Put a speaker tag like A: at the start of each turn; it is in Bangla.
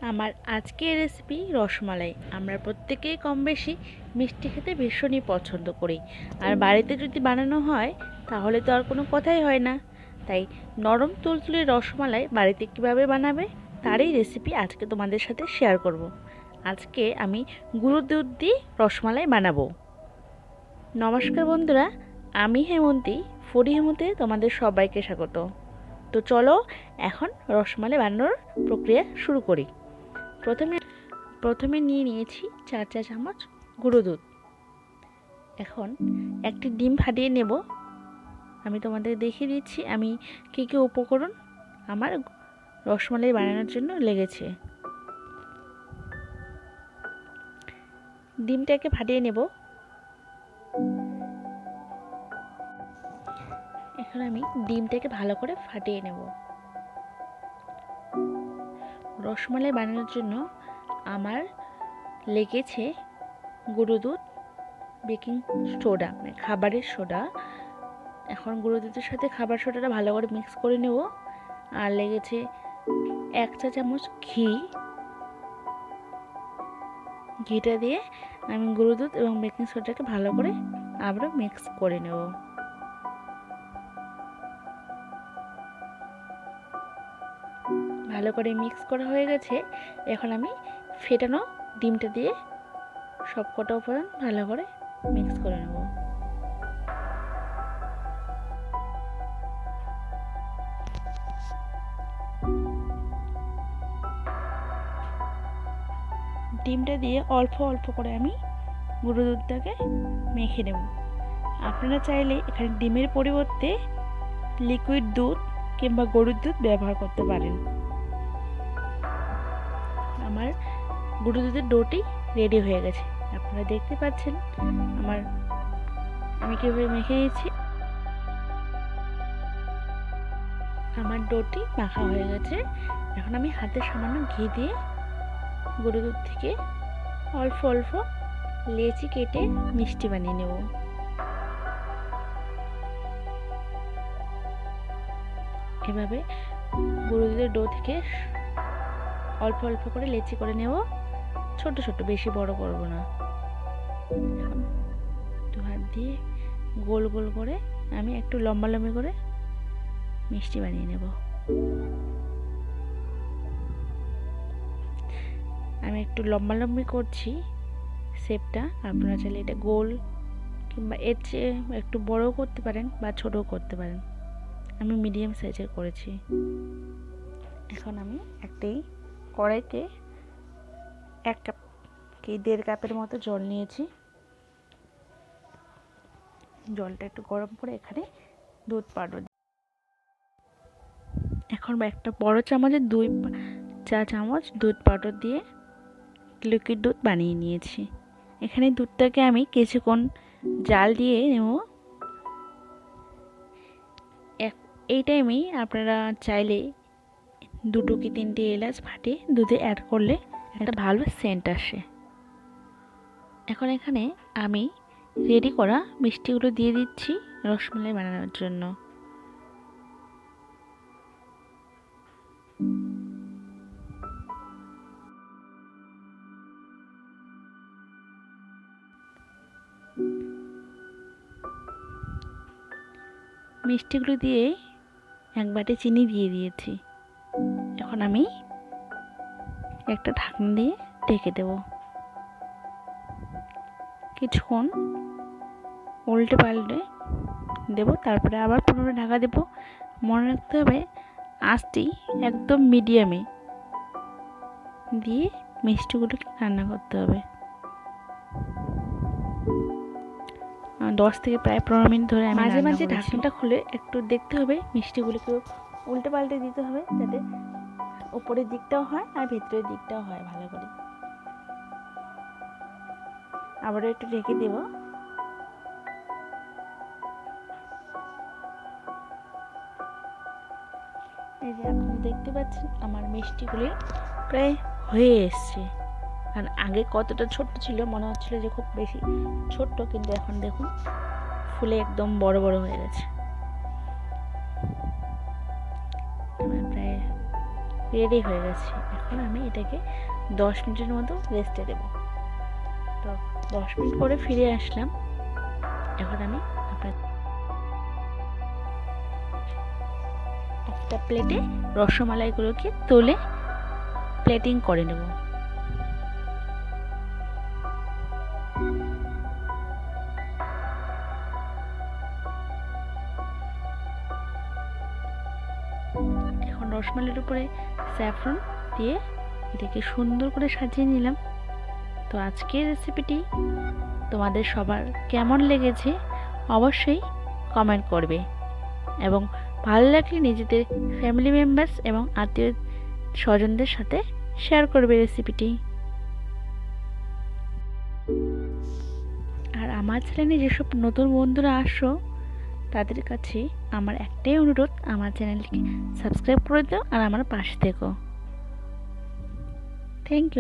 A: আমার আজকের রেসিপি রসমালাই। আমরা প্রত্যেকেই কম বেশি মিষ্টি খেতে ভীষণই পছন্দ করি, আর বাড়িতে যদি বানানো হয় তাহলে তো আর কোনো কথাই হয় না। তাই নরম তুলতুলে রসমালাই বাড়িতে কিভাবে বানাবে তারই রেসিপি আজকে তোমাদের সাথে শেয়ার করব। আজকে আমি গুঁড়ো দুধ দিয়ে রসমালাই বানাবো। নমস্কার বন্ধুরা, আমি হেমন্তী, ফুডি হেমুতে তোমাদের সবাইকে স্বাগত। তো চলো এখন রসমালাই বানানোর প্রক্রিয়া শুরু করি। প্রথমে নিয়ে নিয়েছি 4 চা চামচ গুঁড়ো দুধ। এখন একটি ডিম ফাটিয়ে নেব। আমি তোমাদের দেখিয়ে দিচ্ছি আমি কী কী উপকরণ আমার রসমালাই বানানোর জন্য লেগেছে। ডিমটাকে ফাটিয়ে নেব। এখন আমি ডিমটাকে ভালো করে ফাটিয়ে নেব। রসমালাই বানানোর জন্য আমার লেগেছে গুঁড়ো দুধ, বেকিং সোডা মানে খাবারের সোডা। এখন গুঁড়ো দুধের সাথে খাবার সোডাটা ভালো করে মিক্স করে নেব। আর লেগেছে 1 চা চামচ ঘিটা দিয়ে আমি গুঁড়ো দুধ এবং বেকিং সোডাকে ভালো করে আবারও মিক্স করে নেব। ভালো করে মিক্স করা হয়ে গেছে। এখন আমি ফেটানো ডিমটা দিয়ে সব কটা উপাদান ভালো করে মিক্স করে নেব। ডিমটা দিয়ে অল্প অল্প করে আমি গুঁড়ো দুধটাকে মেখে নেব। আপনারা চাইলে এখানে ডিমের পরিবর্তে লিকুইড দুধ কিংবা গরুর দুধ ব্যবহার করতে পারেন। আমার গুঁড়ো দুধের ডোটি রেডি হয়ে গেছে। আপনারা দেখতে পাচ্ছেন আমি কীভাবে মেখে নিয়েছি। আমার ডোটি মাখা হয়ে গেছে। এখন আমি হাতে সামান্য ঘি দিয়ে গুঁড়ো দুধ থেকে অল্প অল্প লেচি কেটে মিষ্টি বানিয়ে নেব। এভাবে গুঁড়ো দুধের ডো থেকে অল্প অল্প করে লেচি করে নেব, ছোট ছোট, বেশি বড় করব না। এখন দু হাত দিয়ে গোল গোল করে আমি একটু লম্বা লম্বি করে মিষ্টি বানিয়ে নেব। আমি একটু লম্বা লম্বি করছি শেপটা। আপনারা চাইলে এটা গোল কিংবা এর চেয়ে একটু বড়ও করতে পারেন বা ছোটও করতে পারেন। আমি মিডিয়াম সাইজের করেছি। এখন আমি একটি কড়াইতে 1 কাপ কি 1.5 কাপের মতো জল নিয়েছি। জলটা একটু গরম করে এখানে দুধ পাউডার, এখন একটা বড় চামচের 2 চা চামচ দুধ পাউডার দিয়ে লিকুইড দুধ বানিয়ে নিয়েছি। এখানে দুধটাকে আমি কিছুক্ষণ জাল দিয়ে নেব। এই টাইমেই আপনারা চাইলে 2 কি 3টে এলাচ ফাটিয়ে দুধে অ্যাড করলে একটা ভালো সেন্ট আসে। এখন এখানে আমি রেডি করা মিষ্টিগুলো দিয়ে দিচ্ছি রসমালাই বানানোর জন্য। মিষ্টিগুলো দিয়ে 1 বাটি চিনি দিয়ে দিয়েছি। এখন আমি একটা ঢাকনা দিয়ে ঢেকে দেব। কিছুক্ষণ উল্টে পাল্টে দেব, তারপরে আবার পুনরায় ঢাকা দেব। মনে রাখতে হবে আঁচটি একদম মিডিয়ামে দিয়ে মিষ্টিগুলোকে রান্না করতে হবে। 10 থেকে প্রায় 15 মিনিট ধরে আমি মাঝে মাঝে ঢাকনাটা খুলে একটু দেখতে হবে, মিষ্টিগুলোকে উল্টে পাল্টে দিতে হবে যাতে উপরের দিকটাও হয় আর ভেতরের দিকটাও হয় ভালো করে। আবারও একটু ঢেকে দেব। এই যে আপনি দেখতে পাচ্ছেন আমার মিষ্টিগুলি প্রায় হয়ে এসছে। আর আগে কতটা ছোট্ট ছিল, মনে হচ্ছিল যে খুব বেশি ছোট্ট, কিন্তু এখন দেখুন ফুলে একদম বড় বড় হয়ে গেছে। প্রায় রেডি হয়ে গেছে। এখন আমি এটাকে 10 মিনিটের মতো রেস্টে দেবো। তো 10 মিনিট পরে ফিরে আসলাম। এখন আমি একটা প্লেটে রসমালাইগুলোকে তুলে প্লেটিং করে নেব। এখন রসমালাইয়ের উপরে স্যাফরন দিয়ে এটাকে সুন্দর করে সাজিয়ে নিলাম। তো আজকের রেসিপিটি তোমাদের সবার কেমন লেগেছে অবশ্যই কমেন্ট করবে, এবং ভালো লাগলে নিজেদের ফ্যামিলি মেম্বার্স এবং আত্মীয় স্বজনদের সাথে শেয়ার করবে রেসিপিটি। আর আমার চ্যানেলে যেসব নতুন বন্ধুরা আসো তাদের কাছে আমার একটাই অনুরোধ, আমার চ্যানেলকে সাবস্ক্রাইব করে দাও আর আমার পাশে থেকো। Thank you.